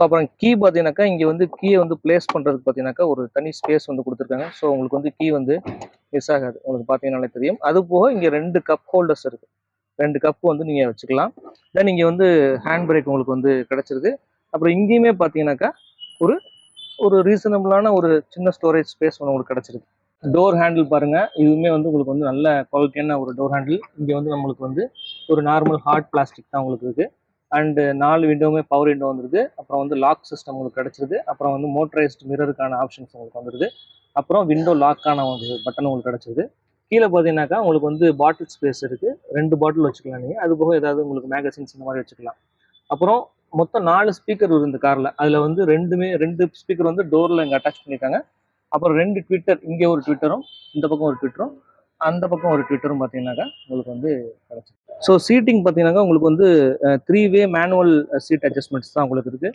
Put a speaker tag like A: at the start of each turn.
A: So அப்புறம் key பார்த்தீங்கன்னாக்கா இங்கே வந்து கீயை வந்து பிளேஸ் பண்ணுறதுக்கு பார்த்தீங்கன்னாக்கா ஒரு தனி ஸ்பேஸ் வந்து கொடுத்துருக்காங்க. ஸோ உங்களுக்கு வந்து கீ வந்து மிஸ் ஆகாது. உங்களுக்கு பார்த்தீங்கன்னாலே தெரியும். அது போக இங்கே 2 கப் ஹோல்டர்ஸ் இருக்குது. 2 கப் வந்து நீங்கள் வச்சுக்கலாம். தென் இங்கே வந்து ஹேண்ட் பிரேக் உங்களுக்கு வந்து கிடச்சிருக்கு. அப்புறம் இங்கேயுமே பார்த்தீங்கன்னாக்கா ஒரு ஒரு ரீசனபிளான ஒரு சின்ன ஸ்டோரேஜ் ஸ்பேஸ் ஒன்று உங்களுக்கு கிடச்சிருக்கு. டோர் ஹேண்டில் பாருங்கள், இதுவுமே வந்து உங்களுக்கு வந்து நல்ல குவாலிட்டியான ஒரு டோர் ஹேண்டில். இங்கே வந்து நம்மளுக்கு வந்து ஒரு நார்மல் ஹார்ட் பிளாஸ்டிக் தான் உங்களுக்கு இருக்குது. அண்டு 4 விண்டோவுமே பவர் விண்டோ வந்துருது. அப்புறம் வந்து லாக் சிஸ்டம் உங்களுக்கு கிடச்சிருது. அப்புறம் வந்து மோட்டரைஸ்டு மிரருக்கான ஆப்ஷன்ஸ் உங்களுக்கு வந்துருது. அப்புறம் விண்டோ லாக்கான ஒரு பட்டன் உங்களுக்கு கிடச்சிருது. கீழே பார்த்தீங்கன்னாக்கா உங்களுக்கு வந்து பாட்டில் ஸ்பேஸ் இருக்குது. 2 பாட்டில் வச்சுக்கலாம் நீங்கள். அது போக ஏதாவது உங்களுக்கு மேகசின்ஸ் இந்த மாதிரி வச்சுக்கலாம். அப்புறம் மொத்தம் 4 ஸ்பீக்கர் வருது இந்த காரில். அதில் வந்து 2 ஸ்பீக்கர் வந்து டோரில் இங்கே அட்டாச் பண்ணியிருக்காங்க. அப்புறம் 2 ட்விட்டர், இங்கே ஒரு ட்விட்டரும் இந்த பக்கம் ஒரு ட்விட்டரும் அந்த பக்கம் ஒரு ட்விட்டரும் பார்த்தீங்கன்னாக்கா உங்களுக்கு வந்து கிடச்சிருக்கு. ஸோ சீட்டிங் பார்த்தீங்கன்னாக்கா உங்களுக்கு வந்து 3 வே மேனுவல் சீட் அட்ஜஸ்ட்மெண்ட்ஸ் தான் உங்களுக்கு இருக்குது.